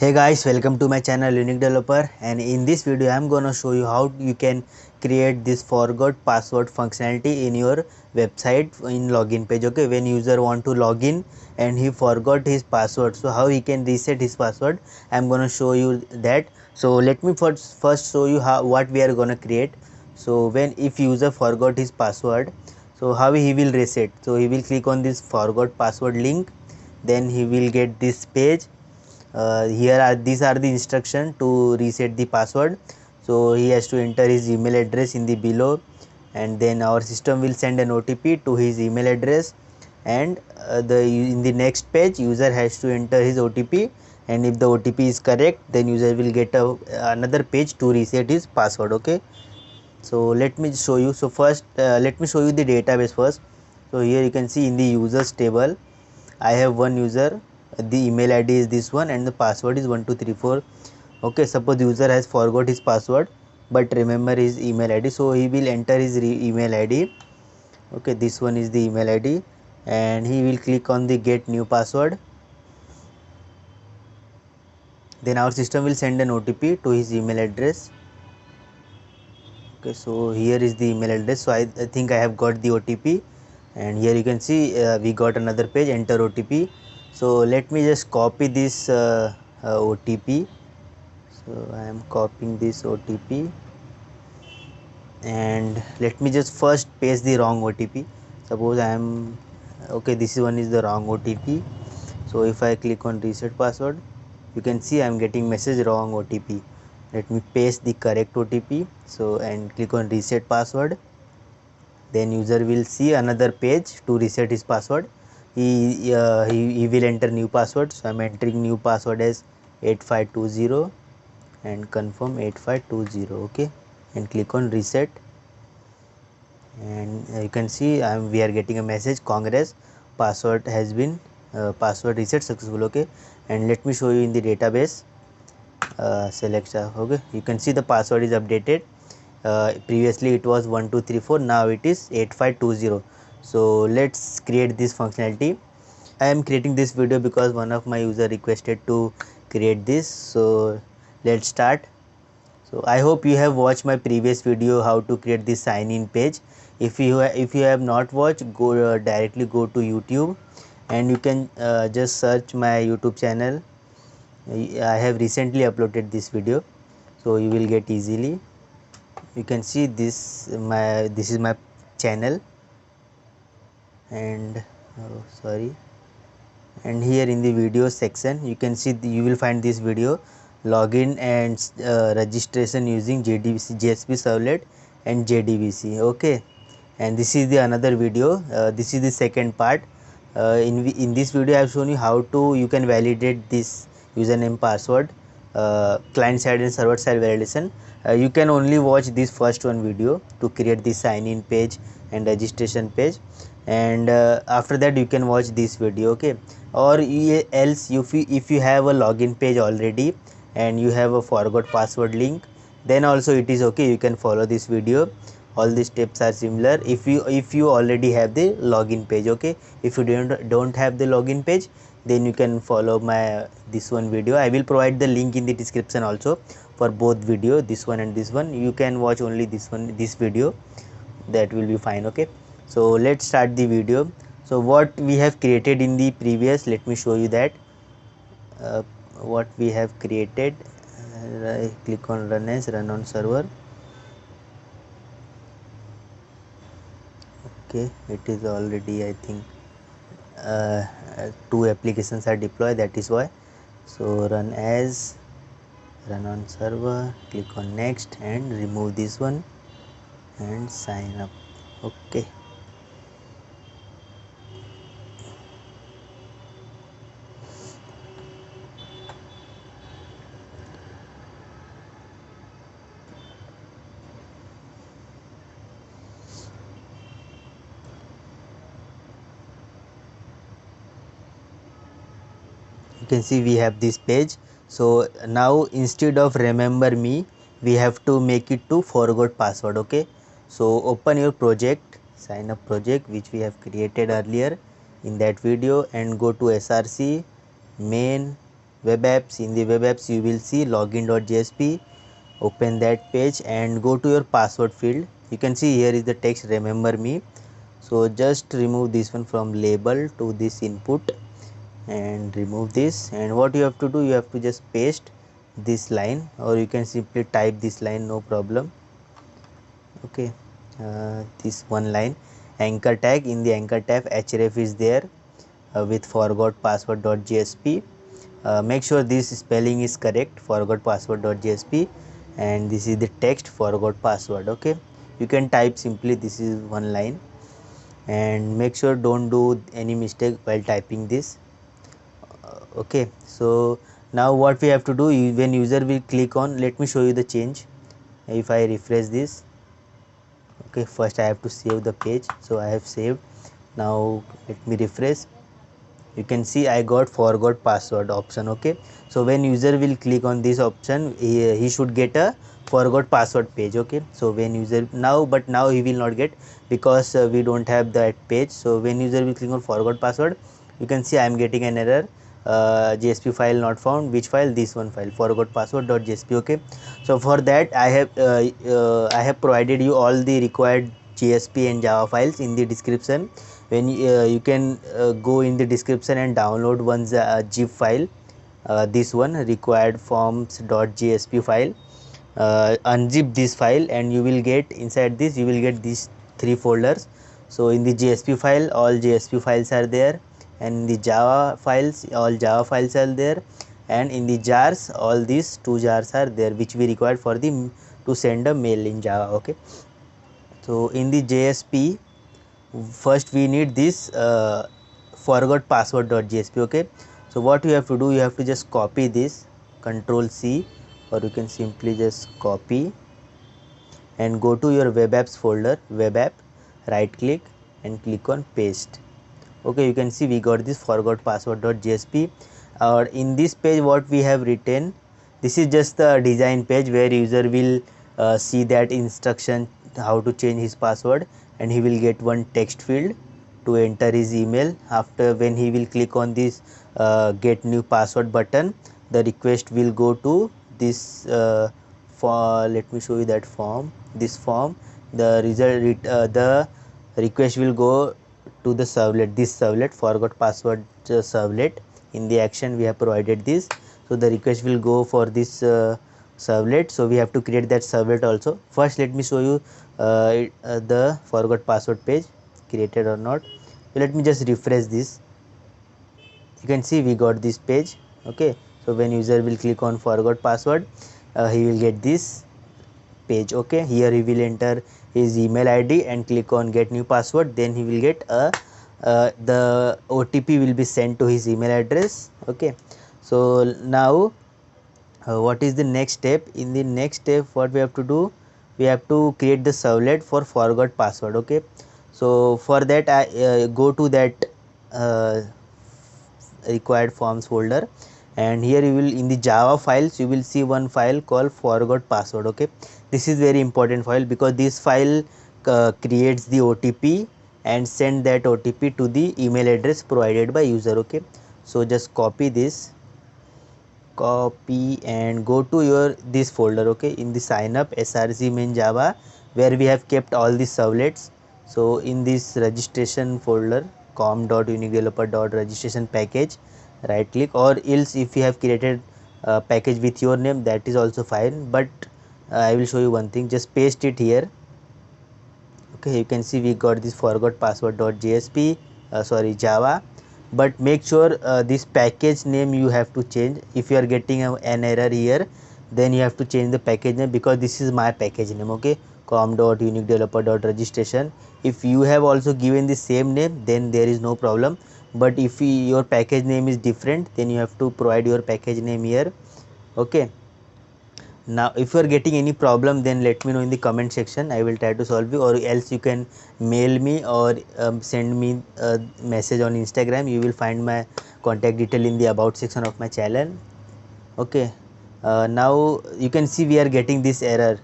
Hey guys, welcome to my channel Unique Developer, and in this video I am gonna show you how you can create this forgot password functionality in your website in login page. Okay, when user want to log in and he forgot his password, so how he can reset his password, I am gonna show you that. So let me first show you how what we are gonna create. So when if user forgot his password, so how he will reset. So he will click on this forgot password link, then he will get this page. Here are these are the instruction to reset the password. So he has to enter his email address in the below, and then our system will send an OTP to his email address, and the in the next page user has to enter his OTP, and if the OTP is correct, then user will get another page to reset his password. Okay, so let me show you. So first let me show you the database first. So here you can see in the users table I have one user, the email ID is this one and the password is 1234. Okay, suppose the user has forgot his password but remember his email ID, so he will enter his email ID. Okay, this one is the email ID, and he will click on the get new password. Then our system will send an OTP to his email address. Okay, so here is the email address. So I think I have got the OTP, and here you can see we got another page, enter OTP. So let me just copy this OTP. So I am copying this OTP, and let me just first paste the wrong OTP. Suppose I am okay, this one is the wrong OTP. So if I click on reset password, you can see I am getting message wrong OTP. Let me paste the correct OTP. So and click on reset password, then user will see another page to reset his password. He will enter new password. So I'm entering new password as 8520 and confirm 8520. Okay, and click on reset, and you can see we are getting a message, congrats, password has been password reset successful. Okay, and let me show you in the database. Select okay, you can see the password is updated. Previously it was 1234, now it is 8520. So let's create this functionality. I am creating this video because one of my user requested to create this. So let's start. So I hope you have watched my previous video how to create this sign in page. If you have not watched, go directly go to YouTube, and you can just search my YouTube channel. I have recently uploaded this video, so you will get easily. You can see this is my channel, and oh, sorry, and here in the video section you can see you will find this video, login and registration using JDBC JSP servlet and JDBC. Okay, and this is the another video. This is the second part. In this video I have shown you how to you can validate this username password, client side and server side validation. You can only watch this first one video to create the sign in page and registration page, and after that you can watch this video. Okay, or else if you have a login page already and you have a forgot password link, then also it is okay, you can follow this video. All the steps are similar if you already have the login page. Okay, if you don't have the login page, then you can follow my this one video. I will provide the link in the description also for both video, this one and this one. You can watch only this video, that will be fine. Okay, so let's start the video. So what we have created in the previous, let me show you that what we have created. Click on run as, run on server. Okay, it is already, I think uh, two applications are deployed, that is why. So run as, run on server, click on next and remove this one and sign up. Okay, you can see we have this page. So now instead of remember me, we have to make it to forgot password. Okay, so open your project, sign up project which we have created earlier in that video, and go to src main web apps. In the web apps you will see login.jsp. Open that page and go to your password field. You can see here is the text remember me. So just remove this one from label to this input and remove this, and what you have to do, you have to just paste this line, or you can simply type this line, no problem. Okay, this one line. Anchor tag, in the anchor tag href is there with forgot password.jsp. Make sure this spelling is correct, forgot password.jsp, and this is the text forgot password. Okay, you can type simply, this is one line, and make sure don't do any mistake while typing this. Okay, so now what we have to do, when user will click on, let me show you the change. If I refresh this, okay, first I have to save the page, so I have saved. Now let me refresh. You can see I got forgot password option. Okay, so when user will click on this option, he should get a forgot password page. Okay, so when user now, but now he will not get, because we don't have that page. So when user will click on forgot password, you can see I am getting an error, JSP file not found. Which file? This one file, forgot password.jsp. Okay, so for that I have provided you all the required JSP and Java files in the description. When you can go in the description and download one zip file, this one required forms.jsp file. Unzip this file and you will get, inside this you will get these three folders. So in the JSP file, all JSP files are there, and in the Java files, all Java files are there, and in the jars, all these two jars are there, which we required for the to send a mail in Java. Okay, so in the JSP, first we need this forgot password.jsp. Okay, so what you have to do, you have to just copy this, control C, or you can simply just copy and go to your web apps folder, web app, right click and click on paste. Okay, you can see we got this forgot password.jsp. Or in this page what we have written, this is just the design page where user will see that instruction how to change his password, and he will get one text field to enter his email. After, when he will click on this get new password button, the request will go to this for, let me show you that form, this form. The result the request will go to the servlet, this servlet, forgot password servlet. In the action we have provided this, so the request will go for this servlet. So we have to create that servlet also. First let me show you the forgot password page created or not. So let me just refresh this. You can see we got this page. Okay, so when user will click on forgot password, he will get this page. Okay, here he will enter his email ID and click on get new password, then he will get a the OTP will be sent to his email address. Okay, so now what is the next step? In the next step what we have to do, we have to create the servlet for forgot password. Okay, so for that I go to that required forms folder, and here you will, in the Java files you will see one file called forgot password. Okay, this is very important file, because this file creates the OTP and send that OTP to the email address provided by user. Okay, so just copy this, copy and go to your this folder. Okay, in the sign up src main Java, where we have kept all the servlets. So in this registration folder, com.uniquedeveloper.registration package, right click, or else if you have created a package with your name, that is also fine, but I will show you one thing, just paste it here. Okay, you can see we got this forgot password.jsp, sorry, Java, but make sure this package name you have to change. If you are getting an error here, then you have to change the package name, because this is my package name. Okay, com.uniquedeveloper.registration. If you have also given the same name, then there is no problem, but if your package name is different, then you have to provide your package name here. Okay, now if you are getting any problem, then let me know in the comment section, I will try to solve you, or else you can mail me or send me a message on Instagram. You will find my contact detail in the about section of my channel. Okay, now you can see we are getting this error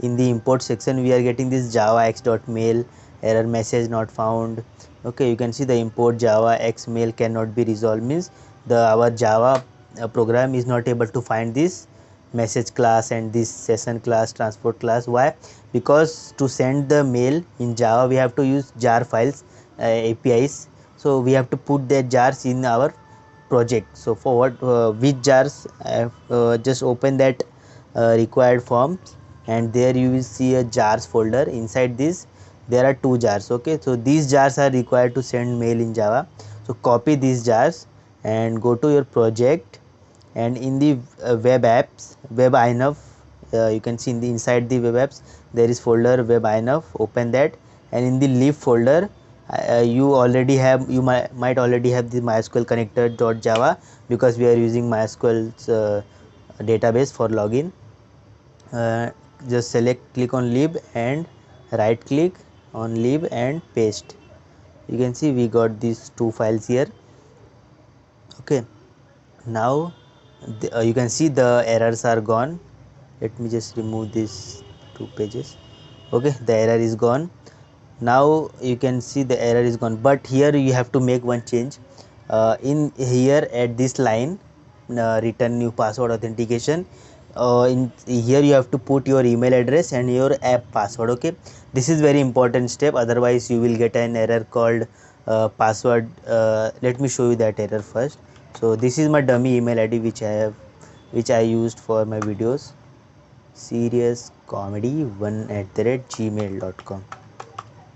in the import section. We are getting this java x.mail error message not found. Okay, you can see the import java x mail cannot be resolved, means the our Java program is not able to find this message class and this session class, transport class. Why? Because to send the mail in Java we have to use jar files, APIs. So we have to put the jars in our project. So for what, which jars, just open that required forms, and there you will see a jars folder. Inside this there are two jars. Okay, so these jars are required to send mail in Java. So copy these jars and go to your project, and in the web apps, web inough, you can see in the inside the web apps there is folder web inough. Open that, and in the lib folder you already have, you might already have the MySQL connector.java, because we are using MySQL's database for login. Just click on lib and right click on lib and paste. You can see we got these two files here. Okay, now you can see the errors are gone. Let me just remove these two pages. Okay, the error is gone. Now you can see the error is gone, but here you have to make one change. In here at this line, return new password authentication, in here you have to put your email address and your app password. Okay, this is very important step, otherwise you will get an error called password. Let me show you that error first. So this is my dummy email ID which I used for my videos, seriouscomedy1@gmail.com.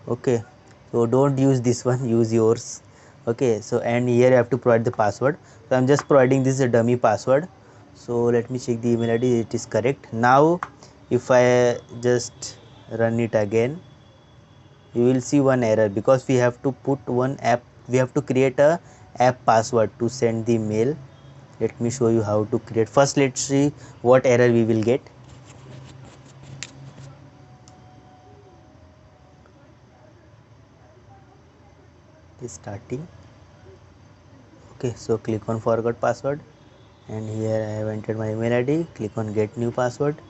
Okay, so don't use this one, use yours. Okay, so and here you have to provide the password. So I'm just providing this a dummy password. So let me check the email ID, it is correct. Now if I just run it again, you will see one error, because we have to put one app, we have to create a app password to send the mail. Let me show you how to create. First let's see what error we will get. It is starting. Okay, so click on forgot password, and here I have entered my email ID. Click on get new password.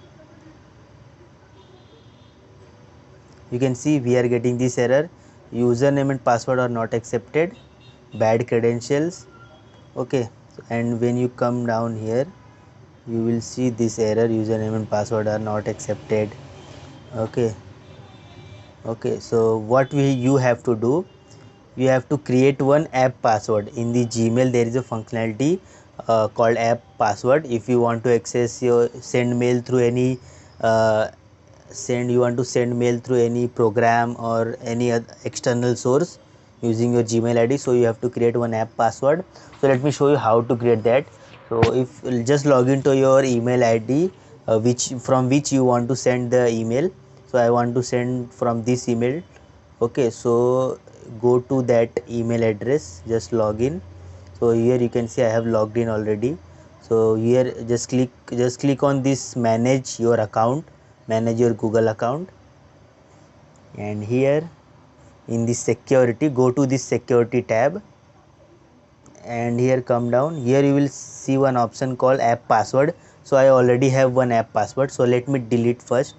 You can see we are getting this error, username and password are not accepted, bad credentials. Okay, and when you come down here you will see this error, username and password are not accepted. Okay, okay, so what you have to do, you have to create one app password. In the Gmail there is a functionality called app password. If you want to access your send mail through any you want to send mail through any program or any other external source using your Gmail ID, so you have to create one app password. So let me show you how to create that. So if just log into your email ID, from which you want to send the email. So I want to send from this email. Okay, so go to that email address, just log in. So here you can see I have logged in already. So here just click on this manage your account, manage your Google account, and here in this security, go to this security tab, and here come down. Here you will see one option called app password. So I already have one app password, so let me delete first.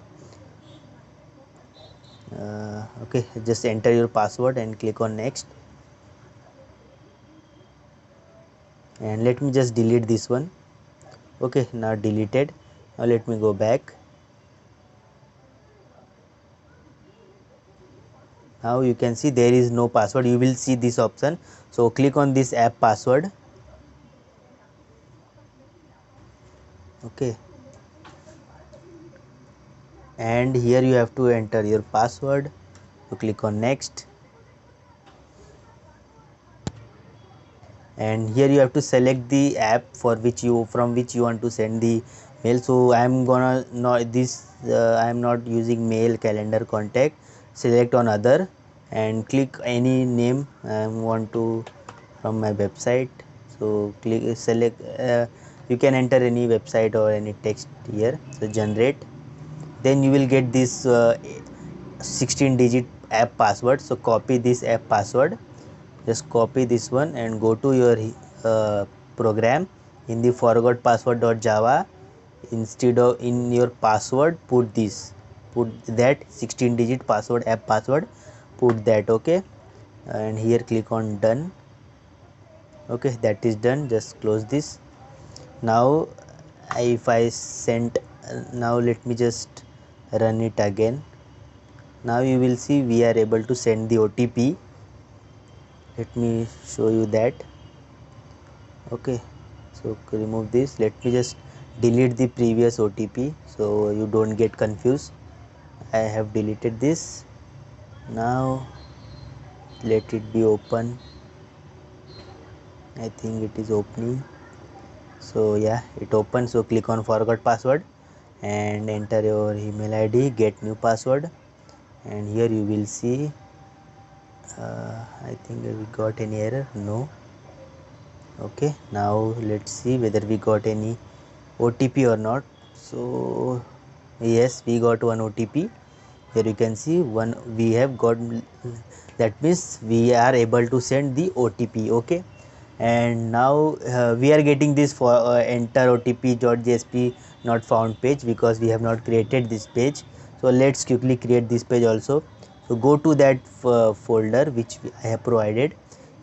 Okay, just enter your password and click on next, and let me just delete this one. Okay, now deleted. Now let me go back. Now you can see there is no password, you will see this option. So click on this app password. Okay, and here you have to enter your password. So click on next, and here you have to select the app from which you want to send the mail. So I am gonna not this I am not using mail, calendar, contact. Select on other and click any name I want to from my website. So click select, you can enter any website or any text here. So generate, then you will get this 16-digit app password. So copy this app password, just copy this one and go to your program. In the forgot password.java, instead of in your password put that 16-digit password, app password, put that. Okay, and here click on done. Okay, that is done, just close this. Now if I sent, now let me just run it again. Now you will see we are able to send the OTP. Let me show you that. Okay, so remove this. Let me just delete the previous OTP so you don't get confused. I have deleted this. Now let it be open. I think it is opening. So yeah, it opens. So click on forgot password and enter your email ID, get new password, and here you will see I think we got any error. No. Okay, now let's see whether we got any OTP or not. So yes, we got one OTP. Here you can see one we have got, that means we are able to send the OTP. Okay, and now we are getting this for enter OTP.jsp not found page because we have not created this page. So let's quickly create this page also. So go to that folder which I have provided.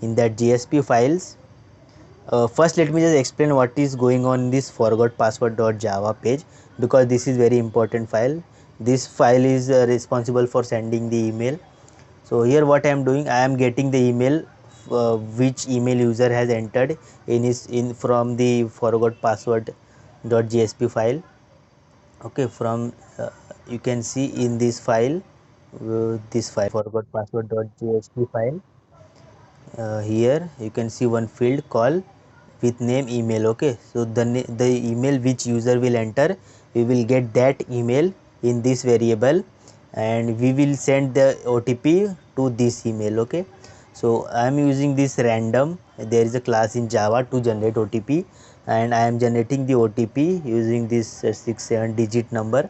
In that JSP files, first let me just explain what is going on in this forgot password.java page, because this is very important file. This file is responsible for sending the email. So here what I am doing, I am getting the email which email user has entered in his from the forgot password.jsp file. Okay, from you can see in this file, this file forgot password.jsp file. Here you can see one field called with name email. Okay, so the email which user will enter, we will get that email in this variable and we will send the OTP to this email. Okay, so I am using this random, there is a class in Java to generate OTP, and I am generating the OTP using this 6-7 digit number.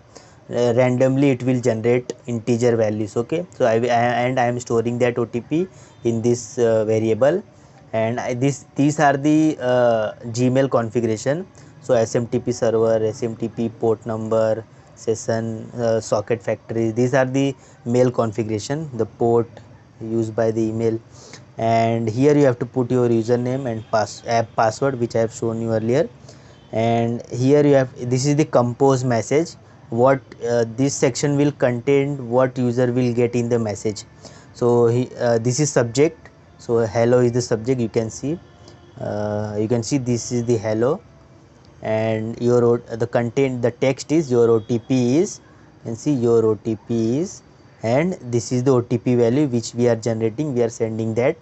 Randomly it will generate integer values. Okay, so I am storing that OTP in this variable, and these are the Gmail configuration. So SMTP server, SMTP port number, session, socket factory, these are the mail configuration, the port used by the email. And here you have to put your username and app password which I have shown you earlier. And here you have, this is the compose message, what this section will contain what user will get in the message. So this is subject, so hello is the subject. You can see this is the hello, and your the content, the text is your OTP is, you can see your OTP is, and this is the OTP value which we are generating, we are sending that.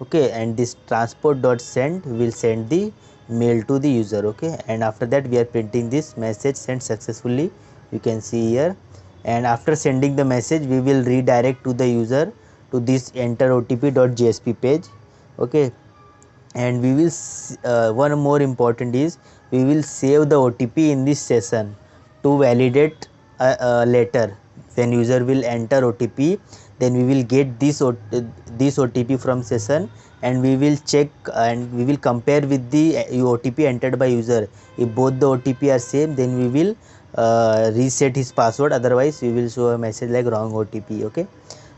Okay, and this transport dot send will send the mail to the user. Okay, and after that we are printing this message sent successfully, you can see here. And after sending the message, we will redirect to the user to this enter OTP.jsp page. Okay, and we will one more important is, we will save the OTP in this session to validate later. When user will enter OTP, then we will get this OTP from session, and we will check and we will compare with the OTP entered by user. If both the OTP are same, then we will reset his password, otherwise we will show a message like wrong OTP. Okay,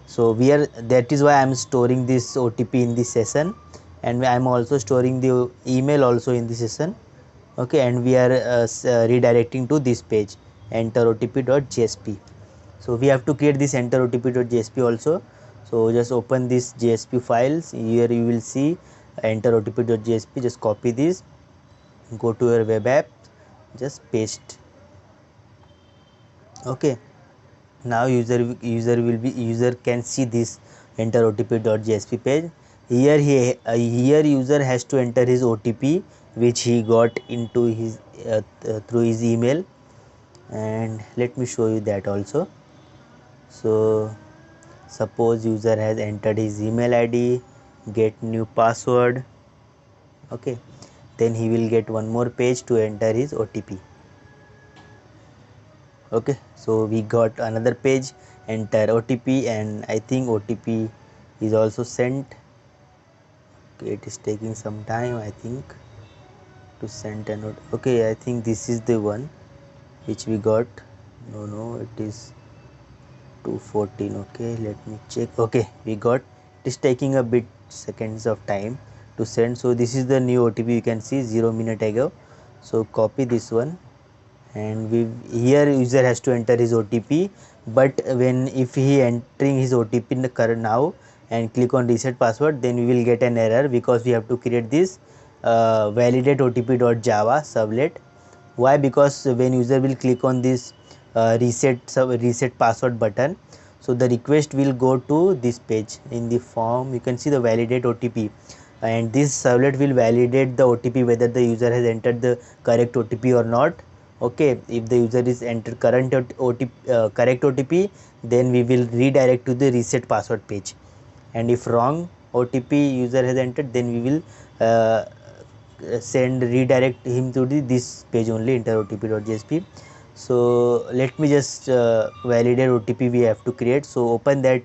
so we are, that is why I am storing this OTP in this session, and I am also storing the email also in this session. Okay, and we are redirecting to this page enter OTP.jsp. so we have to create this enter OTP.jsp also. So just open this JSP files, here you will see enter OTP.jsp. just copy this, go to your web app, just paste. Okay, now user can see this enter OTP.jsp page. Here user has to enter his OTP which he got into his through his email, and let me show you that also. So suppose user has entered his email ID, get new password. Okay, then he will get one more page to enter his OTP. Okay, so we got another page, enter OTP, and I think OTP is also sent. Okay, it is taking some time I think to send a note. Okay, I think this is the one which we got. No, it is 214. Okay, let me check. Okay, we got, it is taking a bit seconds of time to send. So this is the new OTP, you can see 0 minute ago. So copy this one, and here user has to enter his OTP, but if he entering his OTP in the current now and click on reset password, then we will get an error because we have to create this validate OTP.java sublet. Why? Because when user will click on this reset password button, so the request will go to this page. In the form you can see the validate OTP, and this servlet will validate the OTP whether the user has entered the correct OTP or not. Okay, if the user is entered correct OTP, then we will redirect to the reset password page, and if wrong OTP user has entered, then we will redirect him to this page only, enter otp.jsp. So let me just validate OTP we have to create. So open that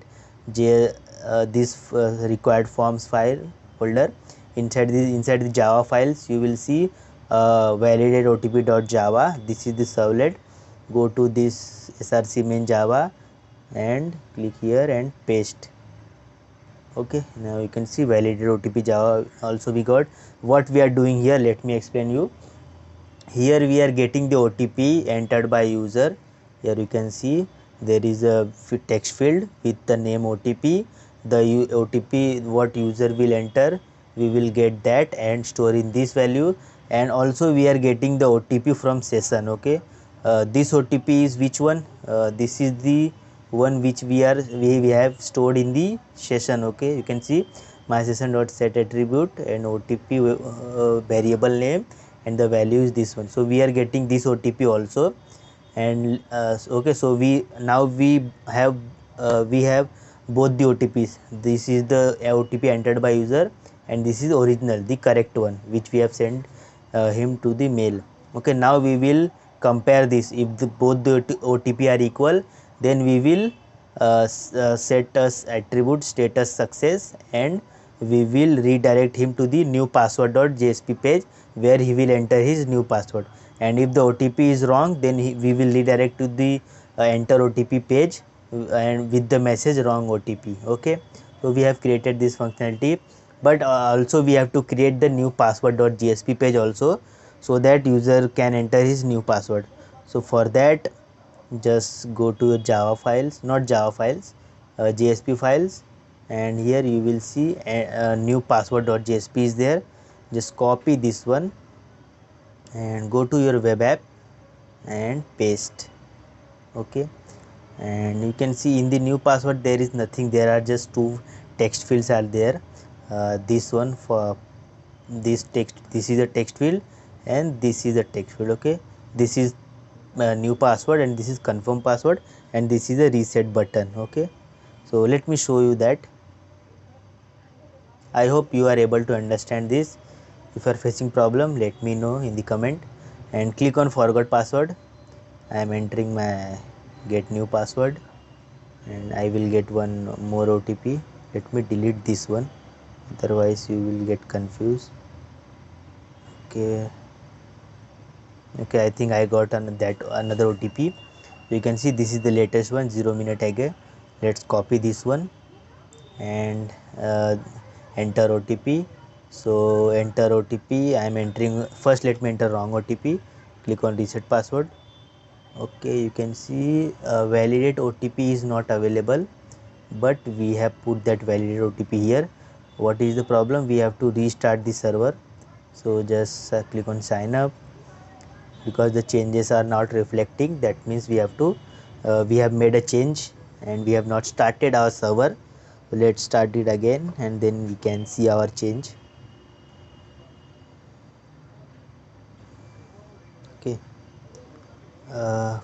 this required forms file folder. Inside the Java files you will see validate OTP.java. This is the servlet. Go to this src main Java and click here and paste. Okay, now you can see validated OTP Java also we got. What we are doing here, let me explain you. Here we are getting the OTP entered by user. Here you can see there is a text field with the name OTP. The OTP what user will enter, we will get that and store in this value. And also we are getting the OTP from session. Okay, this OTP is which one? This is the one which we have stored in the session. Okay, you can see my session dot set attribute and OTP variable name, and the value is this one. So we are getting this OTP also. And okay, so we have both the OTPs. This is the OTP entered by user, and this is original, the correct one which we have sent him to the mail. Okay, now we will compare this. If both the OTP are equal, then we will set as attribute status success, and we will redirect him to the new password.jsp page where he will enter his new password. And if the OTP is wrong, then we will redirect to the enter OTP page and with the message wrong OTP. Okay, so we have created this functionality, but also we have to create the new password.jsp page also, so that user can enter his new password. So for that, just go to Java files, not Java files, JSP files, and here you will see a new password.jsp is there. Just copy this one and go to your web app and paste. Okay, and you can see in the new password there is nothing, there are just two text fields are there. This one for this text, this is a text field, and this is a text field. Okay, this is new password, and this is confirm password, and this is a reset button. Okay, so let me show you that. I hope you are able to understand this. If you are facing problem, let me know in the comment, and click on forgot password. I am entering my get new password, and I will get one more OTP. Let me delete this one, otherwise you will get confused. Okay, I think I got another OTP. You can see this is the latest one, 0 minute ago. Let's copy this one and enter OTP. So enter OTP. I am entering first. Let me enter wrong OTP. Click on reset password. Okay, you can see validate OTP is not available, but we have put that validate OTP here. What is the problem? We have to restart the server. So just click on sign up. Because the changes are not reflecting, that means we have to we have made a change and we have not started our server. So let's start it again, and then we can see our change. Okay,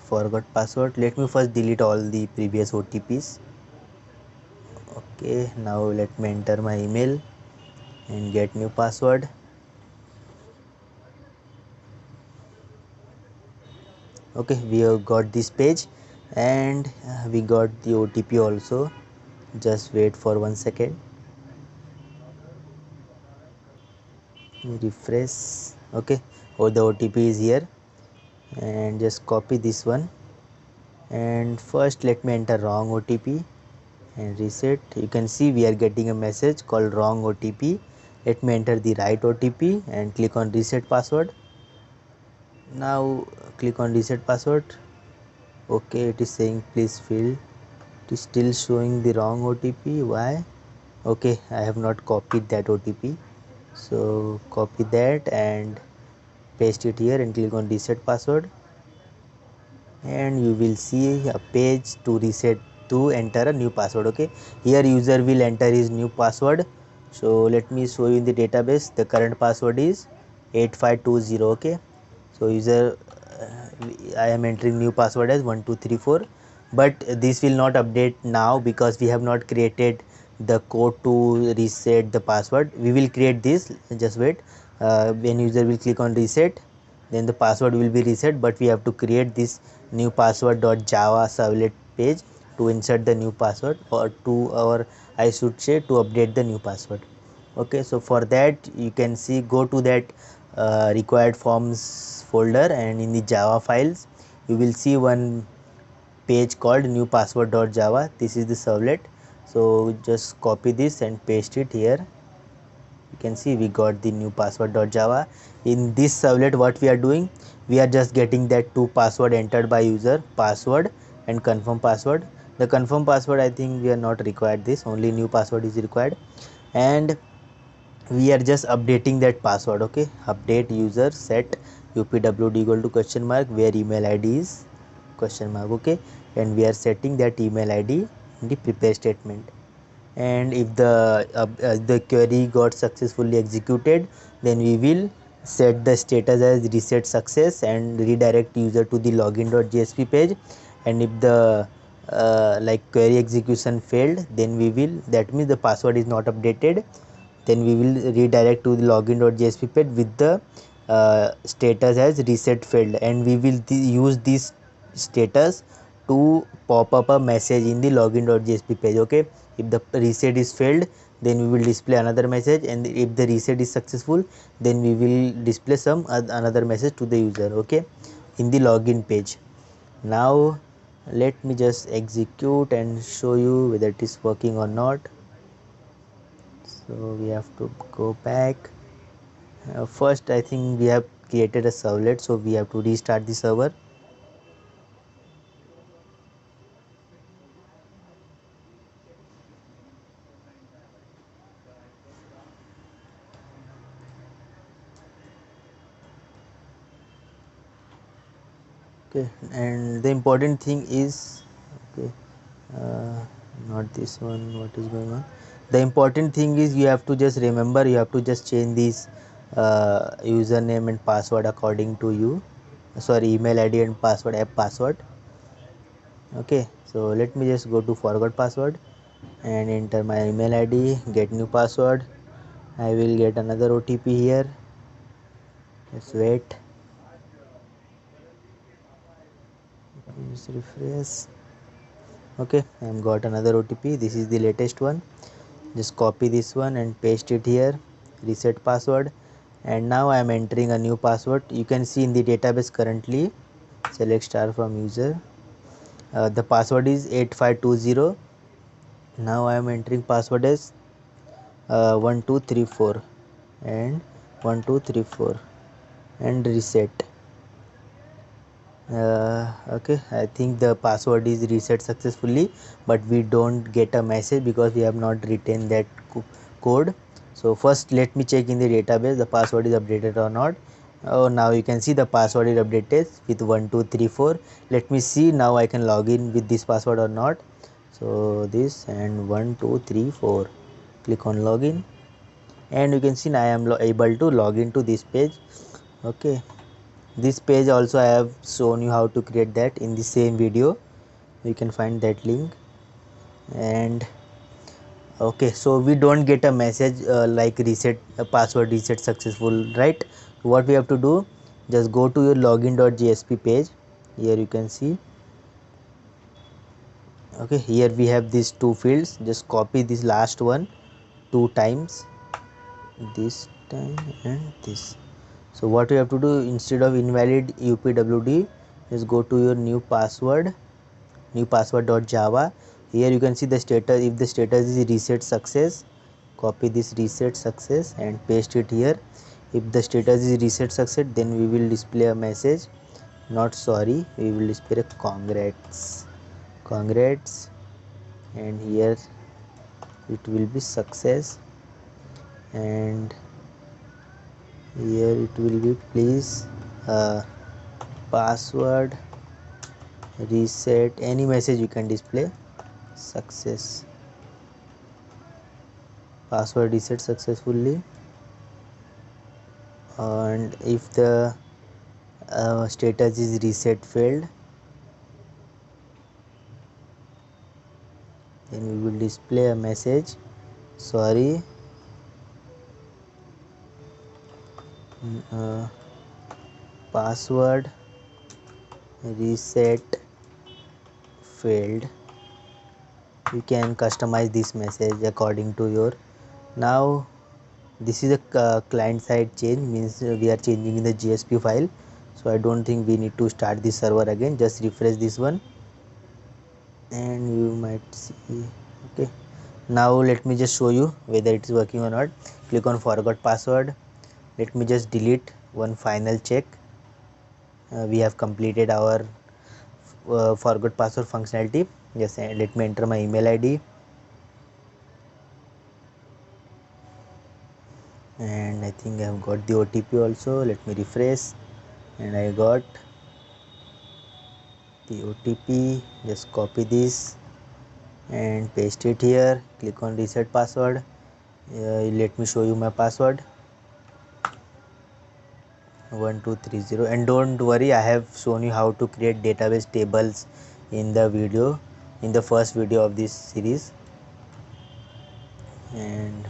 forgot password. Let me first delete all the previous OTPs. Okay, now let me enter my email and get new password. Okay, we have got this page, and we got the OTP also. Just wait for 1 second. Refresh. Okay, the OTP is here, and just copy this one, and first let me enter wrong OTP and reset. You can see we are getting a message called wrong OTP. Let me enter the right OTP and click on reset password. Now click on reset password. Okay, it is saying please fill. It is still showing the wrong OTP. Why? Okay, I have not copied that OTP, so copy that and paste it here and click on reset password, and you will see a page to reset to enter a new password. Okay, here user will enter his new password. So let me show you in the database. The current password is 8520. Okay, so user I am entering new password as 1234, but this will not update now because we have not created the code to reset the password. We will create this, just wait. When user will click on reset, then the password will be reset, but we have to create this new password.java servlet page to insert the new password, or to, or I should say, to update the new password. Okay, so for that you can see, go to that required forms folder, and in the Java files you will see one page called new password.java. This is the servlet, so just copy this and paste it here. You can see we got the new password.java. In this servlet, what we are doing, we are just getting that two password entered by user, password and confirm password. The confirm password, I think we are not required, this only new password is required, and we are just updating that password. Okay, update user set upwd equal to question mark where email id is question mark. Okay, and we are setting that email id in the prepare statement, and if the query got successfully executed, then we will set the status as reset success and redirect user to the login.jsp page. And if the like query execution failed, then we will, that means the password is not updated, then we will redirect to the login.jsp page with the status as reset failed, and we will use this status to pop up a message in the login.jsp page. Okay, if the reset is failed, then we will display another message, and if the reset is successful, then we will display some another message to the user. Okay, in the login page. Now let me just execute and show you whether it is working or not. So we have to go back. First, I think we have created a servlet, so we have to restart the server. Okay, and the important thing is, okay, not this one, what is going on. The important thing is, you have to just remember, you have to just change this username and password according to you, sorry, email id and password, app password. Okay, so let me just go to forgot password and enter my email id, get new password. I will get another OTP here, just wait, just refresh. Okay, I have got another OTP, this is the latest one. Just copy this one and paste it here, reset password, and now I am entering a new password. You can see in the database currently, select star from user, the password is 8520. Now I am entering password as 1234 and 1234 and reset. Okay, I think the password is reset successfully, but we don't get a message because we have not written that code. So first let me check in the database the password is updated or not. Oh, now you can see the password is updated with 1234. Let me see now, I can log in with this password or not. So this and 1234, click on login, and you can see now I am able to log into this page. Okay, this page also I have shown you how to create that in the same video, you can find that link. And okay, so we don't get a message like reset password reset successful, right? What we have to do, just go to your login.jsp page. Here you can see, okay, here we have these two fields. Just copy this last one two times, this time and this. So what you have to do, instead of invalid upwd, just go to your new password, new password.java. Here you can see the status, if the status is reset success, copy this reset success and paste it here. If the status is reset success, then we will display a message, not sorry, we will display congrats, and here it will be success, and here it will be please password reset, any message you can display success, password reset successfully. And if the status is reset failed, then we will display a message, sorry, password reset failed. You can customize this message according to your. Now this is a client side change, means we are changing in the GSP file, so I don't think we need to start this server again. Just refresh this one and you might see. Okay, now let me just show you whether it is working or not. Click on forgot password. Let me just delete one final check. We have completed our forgot password functionality. Yes, and let me enter my email ID, and I think I have got the OTP also. Let me refresh, and I got the OTP. Just copy this and paste it here. Click on reset password. Let me show you my password, 1230. And don't worry, I have shown you how to create database tables in the video, in the first video of this series. And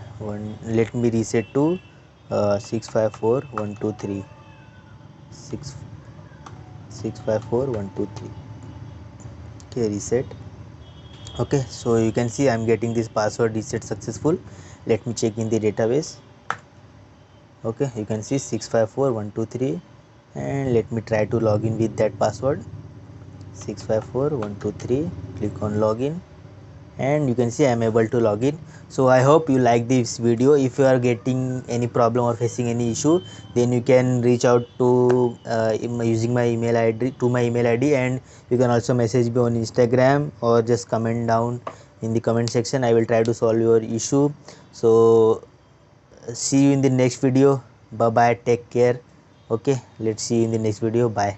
let me reset to 654123, 654123. Okay, reset. Okay, so you can see I'm getting this password reset successful. Let me check in the database. Okay, you can see 654123, and let me try to log in with that password, 654123. Click on login, and you can see I am able to log in. So I hope you like this video. If you are getting any problem or facing any issue, then you can reach out to using my email ID, to my email ID, and you can also message me on Instagram or just comment down in the comment section. I will try to solve your issue. So see you in the next video. Bye bye, take care. Okay, let's see you in the next video. Bye.